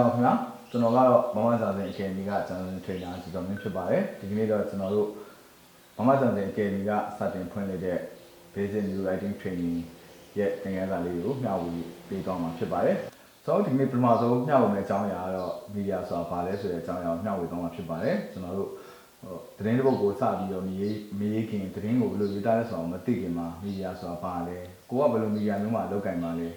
ပါခင်ဗျာကျွန်တော်ကတော့မမစာစင်အကယ်ဒမီကကျွန်တော်ထရိနာစီတော်မင်းဖြစ်ပါတယ်ဒီကနေ့တော့ကျွန်တော်တို့မမစာစင်အကယ်ဒမီကစတင်ဖွင့်လိုက်တဲ့ Basic New Writing Training ရဲ့သင်ခန်းစာလေးကိုမျှဝေပေးသွားမှာဖြစ်ပါတယ်ဆိုတော့ဒီနေ့ပထမဆုံးမျှဝေမယ့်အကြောင်းအရာကတော့ media ဆိုတာဘာလဲဆိုတဲ့အကြောင်းအရာကိုမျှဝေသွားမှာဖြစ်ပါတယ်ကျွန်တော်တို့သတင်းတစ်ပုဒ်ကိုစပြီးတော့မေးခင်သတင်းကိုဘယ်လိုရေးသားလဲဆိုတော့မသိခင်မှာ media ဆိုတာဘာလဲကိုကဘယ်လို media မျိုးမှာလုပ်ကင်ပါလ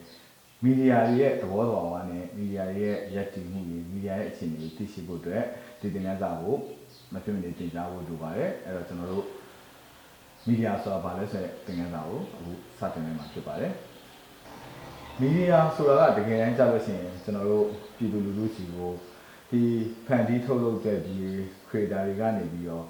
ဲမီဒီယာရဲ့သဘောတော်ဝါနဲ့မီဒီယာရဲ့ရည်တည်မှုတွေမီဒီယာရဲ့အခြေအနေကိုသိရှိဖို့အတွက်ဒီသင်ခန်းစာကိုမဖြစ်မနေသင်ကြားဖို့လိုပါတယ်အဲ့တော့ကျွန်တော်တို့မီဒီယာဆိုတာဘာလဲဆိုတဲ့သင်ခန်းစာကိုအခုစတင်နေမှာဖြစ်ပါတယ်မီဒီယာဆိုတာကတကယ်တမ်းကြားလို့ရှိရင်ကျွန်တော်တို့ပြည်သူလူထုစီကိုဒီဖန်တီးထုတ်လုပ်တဲ့ဒီ creator တွေကနေပြီးတော့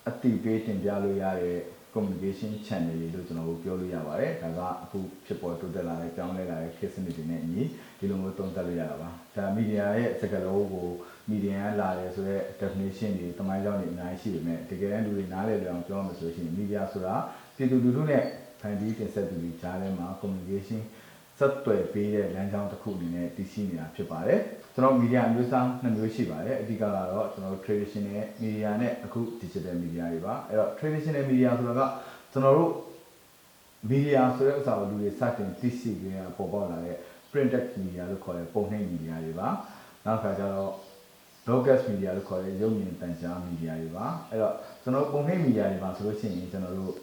အတိပေးတင်ပြလို့ရတဲ့ communication channel တွေလို့ကျွန်တော်တို့ပြောလို့ရပါတယ်ဒါကအခုဖြစ်ပေါ်တိုးတက်လာတဲ့ကြောင်းလဲလာတဲ့ခေတ်စနစ်တွေနဲ့အညီဒီလိုမျိုးသုံးသပ်လို့ရတာပါဒါမီဒီယာရဲ့စကားလုံးကိုမီဒီယာလာတယ်ဆိုတဲ့ definition တွေတမိုင်းကြောင်းတွေအများကြီးရှိပေမဲ့တကယ်တမ်းလူတွေနားလည်လွယ်အောင်ပြောရမယ်ဆိုရင်မီဒီယာဆိုတာပြည်သူလူထုနဲ့ဖန်တီးတင်ဆက်သူတွေကြားထဲမှာ communication ဆက်သွယ်ပေးတဲ့လမ်းကြောင်းတစ်ခုအနေနဲ့တည်ရှိနေတာဖြစ်ပါတယ်ကျွန်တော်မီဒီယာအမျိုးအစားနှစ်မျိုးရှိပါတယ်အဓိကကတော့ကျွန်တော်တို့ traditional media နဲ့အခု digital media တွေပါအဲ့တော့ traditional media ဆိုတာကကျွန်တော်တို့ media ဆိုတဲ့ဥစ္စာကိုလူတွေစတင်သိရှိကြရပေါ်ပေါက်လာတဲ့ printed media လို့ခေါ်တဲ့ပုံနှိပ် media တွေပါနောက်ခါကျတော့ broadcast media လို့ခေါ်တဲ့ရုပ်မြင်သံကြား media တွေပါအဲ့တော့ကျွန်တော်ပုံနှိပ် media တွေပါဆိုလို့ရှိရင်ကျွန်တော်တို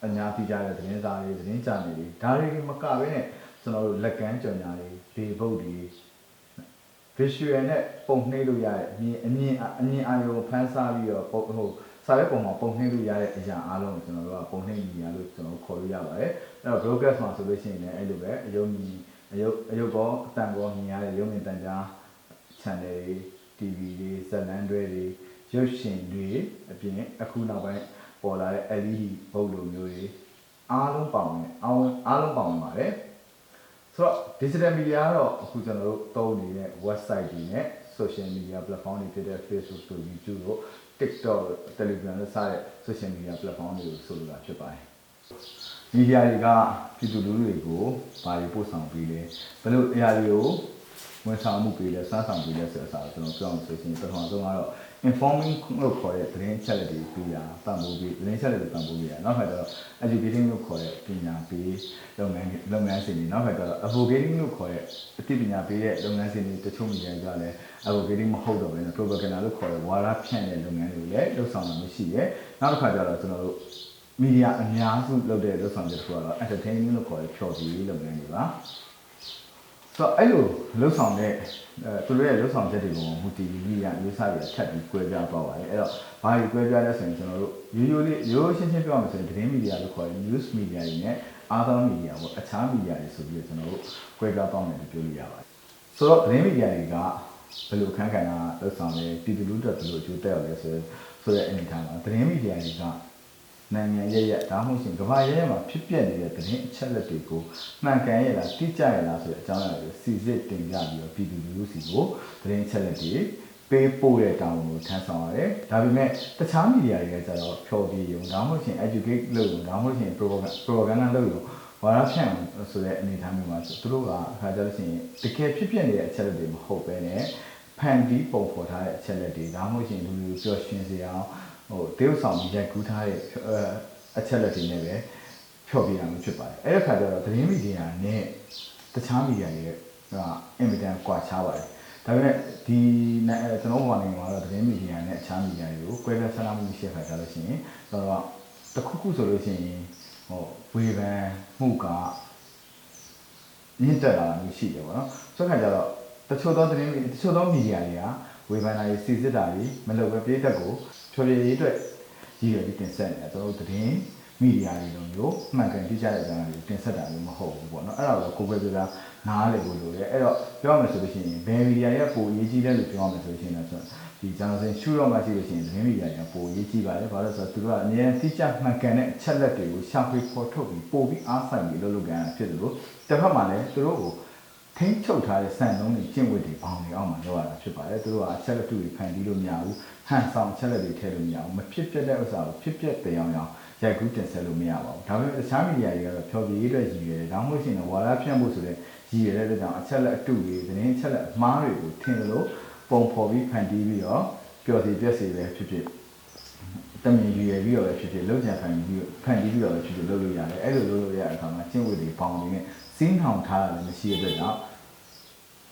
့အများသိကြတဲ့သတင်းစာတွေသတင်းချန်နယ်တွေဒါတွေမကဘဲနဲ့ကျွန်တော်တို့လက်ကမ်းကြော်ညာတွေဒေဘုတ်တွေ visual နဲ့ပုံနှိပ်လို့ရတဲ့အမြင်အာရုံဖန်ဆားပြီးတော့စာရွက်ပုံမှာပုံနှိပ်လို့ရတဲ့အရာအားလုံးကိုကျွန်တော်တို့ကပုံနှိပ်နေရလို့ကျွန်တော်ခေါ်လို့ရပါတယ်အဲ့တော့ broadcast မှာဆိုလို့ရှိရင်လည်းအဲ့လိုပဲအယုတ်ကောအတန်ကောမြင်ရတဲ့ရုပ်မြင်သံကြား channel တွေ TV တွေဇာတ်လမ်းတွဲတွေရုပ်ရှင်တွေအပြင်အခုနောက်ပိုင်းပေါ်လာတဲ့ LED ဘုတ်လိုမျိုးတွေအားလုံးပေါင်းပါတယ်ဆိုတော့ digital media ကတော့အခုကျွန်တော်တို့သုံးနေတဲ့ website တွေနဲ့ social media platform တွေဖြစ်တဲ့ Facebook တို့ YouTube တို့ TikTok တို့ Telegram တို့စတဲ့ social media platform တွေကိုဆိုလိုတာဖြစ်ပါတယ်မီဒီယာတွေကပြည်သူလူထုတွေကိုဘာတွေပို့ဆောင်ပေးလဲဘယ်လိုအရာတွေကိုဝန်ဆောင်မှုပေးလဲစမ်းဆောင်ပေးလဲဆိုတဲ့အစားကျွန်တော်ပြောအောင်ဆိုရင်ပထမဆုံးကတော့ informing လို့ခေါ်တဲ့သတင်းချက်လက်တွေပေးတာပံ့ပိုးပေးသတင်းချက်လက်တွေပံ့ပိုးပေးတာနောက်ခါကျတော့ educating လို့ခေါ်တဲ့ပညာပေးလုပ်ငန်းစဉ်တွေနောက်ခါကျတော့ advocating လို့ခေါ်တဲ့အသိပညာပေးတဲ့လုပ်ငန်းစဉ်တွေတချို့မိတယ်ကြလဲ advocating မဟုတ်တော့ဘဲနဲ့ propaganda လို့ခေါ်တဲ့ဝါဒဖြန့်တဲ့လုပ်ငန်းတွေလည်းလုပ်ဆောင်တာမရှိရဲနောက်တစ်ခါကျတော့ကျွန်တော်တို့မီဒီယာအများစုလုပ်တဲ့လုပ်ဆောင်ချက်တွေကတော့ entertaining လို့ခေါ်တဲ့ဖျော်ဖြေရေးလုပ်ငန်းတွေပါဆိုတော့အဲ့လိုလှုပ်ဆောင်တဲ့သူတို့ရဲ့လှုပ်ဆောင်ချက်တွေကိုမူတည်ပြီးမီဒီယာအမျိုးအစားတွေထပ်ပြီးကွဲပြားသွားပါတယ်အဲ့တော့ဘာတွေကွဲပြားလဲဆိုရင်ကျွန်တော်တို့ရိုးရှင်းပြောရမယ်ဆိုရင်သတင်းမီဒီယာလို့ခေါ်တဲ့ news media တွေနဲ့ other media ပေါ့အခြားမီဒီယာတွေဆိုပြီးကျွန်တော်တို့ကွဲပြားသွားမယ်လို့ပြောလို့ရပါတယ်ဆိုတော့သတင်းမီဒီယာတွေကဘယ်လိုခန်းခံတာလှုပ်ဆောင်လဲပြည်သူလူထုဘယ်လိုအကျိုးတက်ရောက်လဲဆိုတဲ့အနေအထားမှာသတင်းမီဒီယာတွေကနိုင်ငံရဲ့ဒါမှမဟုတ်ကမ္ဘာရဲ့မှာဖြစ်ပျက်နေတဲ့သတင်းအချက်အလက်တွေကိုမှန်ကန်ရလားတိကျရလားဆိုတဲ့အကြောင်းအရာတွေစီစစ်တင်ပြပြီးတော့ပြည်သူလူထုစီကိုသတင်းအချက်အလက်တွေပေးပို့တဲ့တောင်းကိုထမ်းဆောင်ရတယ်။ဒါပေမဲ့တခြားမီဒီယာတွေကကျတော့ဖျော်ဖြေရုံဒါမှမဟုတ် educate လုပ်ရုံဒါမှမဟုတ် propaganda လုပ်ရုံဝါဒဖြန့်ဆိုတဲ့အနေအထားမျိုးမှာသူတို့ကအခါကျလို့ရှိရင်တကယ်ဖြစ်ပျက်နေတဲ့အချက်အလက်တွေမဟုတ်ဘဲနဲ့ဖန်တီးပုံဖော်ထားတဲ့အချက်အလက်တွေဒါမှမဟုတ်လူတွေပျော်ရွှင်စေအောင်တရုတ်ဆောင်ရိုက်ကူးထားတဲ့အချက်လက်တွေနဲ့ပဲဖျော်ပြရမှာဖြစ်ပါတယ်အဲ့ဒီခါကျတော့သတင်းမီဒီယာနဲ့တခြားမီဒီယာတွေကအင်မတန်ကွာခြားပါတယ်ဒါပေမဲ့ဒီကျွန်တော်မြန်မာနိုင်ငံမှာတော့သတင်းမီဒီယာနဲ့အခြားမီဒီယာတွေကိုကွဲပြားဆန္ဒမှုရှိခါကြလို့ရှိရင်ကျွန်တော်ကတစ်ခုဆိုလို့ရှိရင်ဝေဖန်မှုကမြင့်တက်လာတာမျိုးရှိတယ်ပေါ့နော်ဆိုတော့ခါကျတော့တချို့သောမီဒီယာတွေကဝေဖန်တာတွေစီစစ်တာတွေမလုပ်ပဲပြည်သက်ကိုဖြော်ပြရေးအတွက်ရည်ရွယ်ပြီးတင်ဆက်နေတာကျွန်တော်တို့သတင်းမီဒီယာတွေလိုမျိုးမှန်ကန်တိကျတဲ့အကြောင်းအရာတွေတင်ဆက်တာမျိုးမဟုတ်ဘူးပေါ့နော်အဲ့ဒါကိုကိုယ်ပဲပြောနားလည်ဖို့လိုတယ်အဲ့တော့ပြောရမယ်ဆိုလို့ရှိရင်ဘယ်မီဒီယာရဲ့ပိုအရေးကြီးလဲလို့ပြောရမယ်ဆိုလို့ရှိရင်တော့ဒီကျွန်တော်ရှုတော့မှရှိလို့ရှိရင်သတင်းမီဒီယာတွေကပိုအရေးကြီးပါတယ်ဘာလို့ဆိုတော့သူတို့ကအများကြီးတိကျမှန်ကန်တဲ့အချက်လက်တွေကိုရှာဖွေဖော်ထုတ်ပြီးပို့ပြီးအားဆိုင်ပြီးလုပ်ကြရတာဖြစ်တယ်လို့တစ်ဖက်မှာလည်းသူတို့ကိုထိန်းချုပ်ထားတဲ့စံနှုန်းတွေကျင့်ဝတ်တွေပေါင်းနေအောင်မှာလုပ်ရတာဖြစ်ပါတယ်သူတို့ကအချက်လက်တွေဖန်တီးလို့မရဘူးဟန်ဆောင်ချက်လက်တွေထည့်လို့မရဘူးမဖြစ်ပြတဲ့ဥစ္စာကိုဖြစ်ပြတဲ့အောင် ရိုက်ကူးတင်ဆက်လို့မရပါဘူးဒါပေမဲ့တခြားမီဒီယာတွေကတော့ဖျော်ဖြေရေးအတွက်ရည်ရွယ်တယ်ဒါမှမဟုတ်ရှင်တော့ဝါဒဖြန့်ဖို့ဆိုတဲ့ရည်ရွယ်တဲ့အတွက်ကြောင့်အချက်လက်အတုတွေသတင်းအချက်လက်အမှားတွေကိုထင်လို့ပုံဖော်ပြီးဖန်တီးပြီးတော့ပျော်စီပြက်စီပဲဖြစ်ဖြစ်တမင်ရည်ရွယ်ပြီးတော့ပဲဖြစ်ဖြစ်လုံးချန်ဖန်တီးပြီးတော့ပဲဖြစ်ဖြစ်လုပ်လို့ရတယ်အဲ့လိုလုပ်လို့ရတဲ့အခါမှာကျင့်ဝတ်တွေပေါင်းနေနဲ့စီးနှောင်ထားတာလည်းမရှိတဲ့အတွက်ကြောင့်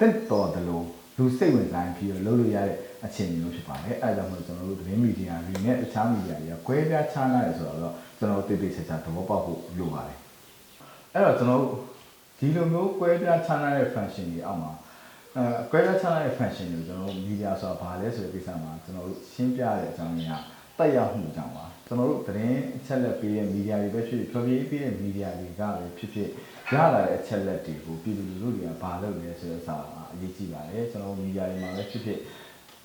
တက်တော်တယ်လို့လူစိတ်ဝင်စားပြီးတော့လုပ်လို့ရတဲ့အခြေအနေမျိုးဖြစ်ပါတယ်အဲဒါကြောင့်မို့ကျွန်တော်တို့သတင်းမီဒီယာတွေနဲ့တခြားမီဒီယာတွေကကွဲပြားခြားနားတယ်ဆိုတော့ကျွန်တော်တို့တိတိကျကျသဘောပေါက်ဖို့လိုပါတယ်အဲ့တော့ကျွန်တော်တို့ဒီလိုမျိုးကွဲပြားခြားနားတဲ့ function တွေအောက်မှာကွဲပြားခြားနားတဲ့ function တွေကျွန်တော်တို့မီဒီယာဆိုတာဘာလဲဆိုတဲ့ကိစ္စမှာကျွန်တော်တို့ရှင်းပြတဲ့အကြောင်းရင်းကတက်ရောက်မှုကြောင့်ပါကျွန်တော်တို့သတင်းအချက်လက်ပေးတဲ့မီဒီယာတွေပဲဖြစ်ဖြစ်ဖြောပြပေးတဲ့မီဒီယာတွေကပဲဖြစ်ဖြစ်ရလာတဲ့အချက်လက်တွေကိုပြည်သူလူထုတွေကဘာလုပ်လဲဆိုတဲ့စာအရေးကြီးပါတယ်ကျွန်တော်တို့မီဒီယာတွေမှာပဲဖြစ်ဖြစ်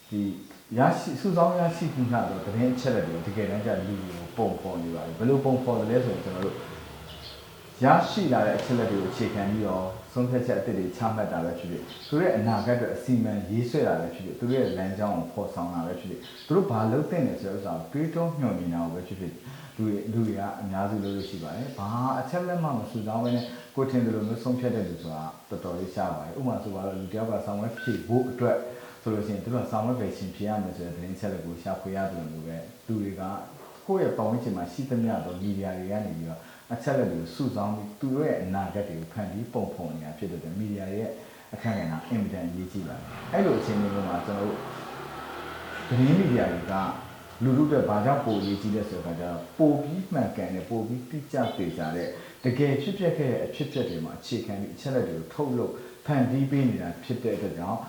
ဒီရရှိစုဆောင်းရရှိမှုကတော့သတင်းအချက်လက်တွေတကယ်တမ်းကျလူတွေကိုပုံဖော်နေပါတယ်ဘယ်လိုပုံဖော်လဲဆိုရင်ကျွန်တော်တို့ရရှိလာတဲ့အချက်လက်တွေကိုအခြေခံပြီးတော့ဆုံးဖြတ်ချက်အသစ်တွေချမှတ်တာပဲဖြစ်ဖြစ်သူတို့ရဲ့အနာဂတ်အတွက်အစီအမံရေးဆွဲတာပဲဖြစ်ဖြစ်သူတို့ရဲ့လမ်းကြောင်းကိုဖော်ဆောင်တာပဲဖြစ်ဖြစ်သူတို့ဘာလုပ်သင့်တယ်ဆိုတဲ့ဥစ္စာကိုတွေးတောညှော်နေတာပဲဖြစ်ဖြစ်လူတွေကအများစုလုပ်လို့ရှိပါတယ်ဘာအချက်လက်မှမစုဆောင်းဘဲနဲ့ကိုထင်တယ်လို့မျိုးဆုံးဖြတ်တဲ့လူဆိုတာတော်တော်လေးရှားပါတယ်ဥပမာဆိုပါတော့လူတယောက်ကဆောင်းဝဲဖြည့်ဖို့အတွက်ဆိုလို့ရှိရင်သူတို့ကဆောင်းဝဲပဲရှင်ဖြည့်ရမယ်ဆိုတဲ့သတင်းချက်လက်ကိုရှာဖွေရတယ်လို့ပဲလူတွေကကိုယ့်ရဲ့ပတ်ဝန်းကျင်မှာရှိသမျှသောမီဒီယာတွေကနေပြီးတော့အချက်လက်တွေကိုစုဆောင်းပြီးသူတို့ရဲ့အနာဂတ်တွေကိုဖန်တီးပုံဖော်နေတာဖြစ်တဲ့မီဒီယာရဲ့အခက်အခဲကအင်မတန်ရေးကြီးပါတယ်အဲ့လိုအခြေအနေမျိုးမှာကျွန်တော်တို့သတင်းမီဒီယာတွေကလူထုတွေဘာကြောင့်ပိုရေးကြီးလဲဆိုတော့ပိုပြီးမှန်ကန်တဲ့ပိုပြီးတိကျသေချာတဲ့တကယ်ဖြစ်ပျက်ခဲ့တဲ့အဖြစ်အပျက်တွေမှာအခြေခံပြီးအချက်လက်တွေကိုထုတ်လုပ်ဖန်တီးပေးနေတာဖြစ်တဲ့အတွက်ကြောင့်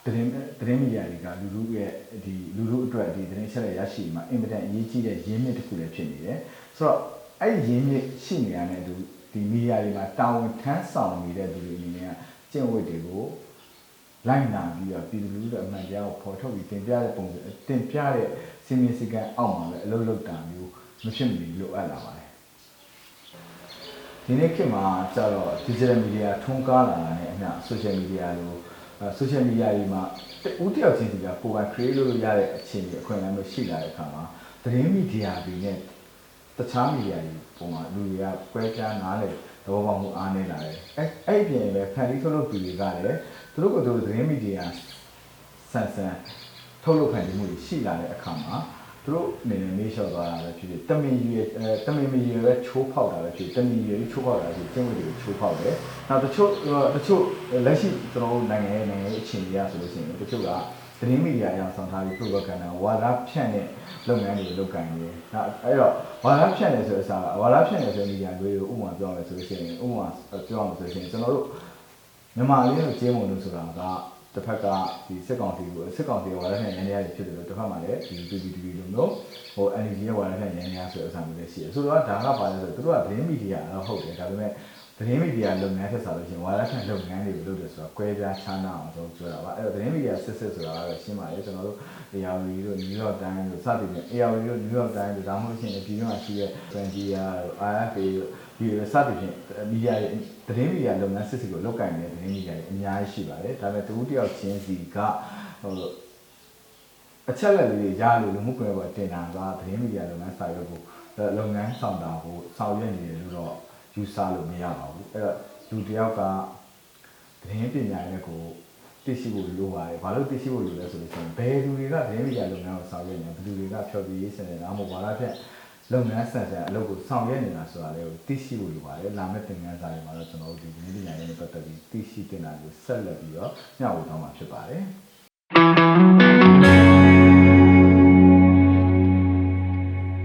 သတင်းမီဒီယာတွေကလူထုရဲ့ဒီလူထုအတွက်ဒီသတင်းချက်လက်ရရှိမှာအင်မတန်အရေးကြီးတဲ့ရင်းမြစ်တစ်ခုလည်းဖြစ်နေတယ်ဆိုတော့အဲ့ဒီရင်းမြစ်ရှိနေရတဲ့ဒီမီဒီယာတွေမှာတာဝန်ထမ်းဆောင်နေတဲ့သူတွေအနေနဲ့ကျင့်ဝတ်တွေကိုလိုက်နာပြီးတော့ပြည်သူလူထုအမှန်တရားကိုဖော်ထုတ်ပြီးတင်ပြတဲ့ပုံစံတင်ပြတဲ့စီမင်းစည်းကမ်းအောက်မှာလည်းအလုပ်လုပ်တာမျိုးမဖြစ်မနေလိုအပ်လာပါတယ်ဒီနေ့ခေတ်မှာကျတော့ digital media ထွန်းကားလာတဲ့အမျှ social media လို social media တွေမှာဦးတယောက်ချင်းစီကကိုယ်ပိုင် create လုပ်လို့ရတဲ့အခြေအနေအခွင့်အလမ်းမျိုးရှိလာတဲ့အခါမှာသတင်းမီဒီယာတွေနဲ့တခြားမီဒီယာတွေပုံမှာလူတွေကကွဲပြားနားလေသဘောပေါက်မှုအားနည်းလာတယ်အဲ့ဒီပြင်ပဲဖန်တီးထုတ်လုပ်သူတွေကလည်းသူတို့ကသတင်းမီဒီယာဆန်ထုတ်လုပ်ဖန်တီးမှုတွေရှိလာတဲ့အခါမှာသူတို့အနေနဲ့မေးလျှော့သွားတာပဲဖြစ်ဖြစ်တမင်မီဒီယာပဲချိုးဖောက်တာပဲဖြစ်တမင်မီဒီယာချိုးဖောက်တာဖြစ်ကျင့်ဝတ်တွေကိုချိုးဖောက်တယ်နောက်တချို့လက်ရှိကျွန်တော်တို့နိုင်ငံရဲ့အခြေအနေရဆိုလို့ရှိရင်တချို့ကသတင်းမီဒီယာအရောက်ဆောင်ထားပြီး propaganda ဝါဒဖြန့်တဲ့လုပ်ငန်းတွေလုပ်ကိုင်နေတယ်။အဲ့တော့ဝါဒဖြန့်တယ်ဆိုတဲ့အစားဝါဒဖြန့်တယ်ဆိုတဲ့မီဒီယာတွေကိုဥပမာပြောမယ်ဆိုလို့ရှိရင်ဥပမာပြောရမယ်ဆိုလို့ရှိရင်ကျွန်တော်တို့မြန်မာလေးတို့ကျေးမုံလို့ဆိုတာကတစ်ဖက်ကဒီစစ်ကောင်စီရဲ့ဝါဒဖြန့်ရန်တရားတွေဖြစ်တယ်လို့တစ်ဖက်မှာလည်းဒီ PPTV လို့မျိုးNUG ရဲ့ဝါဒဖြန့်ရန်တရားဆိုတဲ့အစားမျိုးလည်းရှိတယ်။ဆိုတော့ဒါကပါလဲဆိုတော့သူတို့ကသတင်းမီဒီယာတော့ဟုတ်တယ်ဒါပေမဲ့သတင်းမီဒီယာလုပ်ငန်းဆက်စားလို့ရှိရင်ဝါဒဖြန့်လုပ်ငန်းတွေကိုလုပ်တယ်ဆိုတော့ကွဲပြားခြားနားအောင်ဆုံးပြောတာပါအဲ့တော့သတင်းမီဒီယာစစ်ဆိုတာကတော့ရှင်းပါတယ်ကျွန်တော်တို့ ARD တို့ New York Times တို့စသဖြင့် ARD တို့ New York Times တို့ဒါမှမဟုတ်ရှင်ပြည်တွင်းမှာရှိတဲ့ Frontier တို့ RFA တို့ဒီစသဖြင့်မီဒီယာသတင်းမီဒီယာလုပ်ငန်းစစ်ကိုလုပ်ကိုင်နေတဲ့သတင်းမီဒီယာတွေအများကြီးရှိပါတယ်ဒါပေမဲ့တူတယောက်ချင်းစီကအချက်လက်တွေရလို့လူမှုကွန်ရက်ပေါ်တင်တာကသတင်းမီဒီယာလုပ်ငန်းစာရွက်ကိုလုပ်ငန်းဆောင်တာကိုဆောင်ရွက်နေတယ်လို့တော့ယူဆလို့မရပါဘူးအဲ့တော့လူတယောက်ကသတင်းပညာရဲ့ကိုသိရှိဖို့လိုပါတယ်ဘာလို့သိရှိဖို့လိုလဲဆိုလို့ရှိရင်ဘယ်သူတွေကသတင်းမီဒီယာလုပ်ငန်းကိုဆောင်ရွက်နေလဲဘယ်သူတွေကဖြောပြရေးစနစ်လားမဟုတ်ဘာလားဖြင့်လုပ်ငန်းဆန်အလုပ်ကိုဆောင်ရွက်နေတာဆိုတာလေကိုသိရှိဖို့လိုပါတယ်လာမယ့်သင်ခန်းစာတွေမှာတော့ကျွန်တော်တို့ဒီသတင်းပညာရေးနဲ့ပတ်သက်ပြီးသိရှိတင်တာကိုဆက်လက်ပြီးတော့ညှောက်ဝေသွားမှာဖြစ်ပါတယ်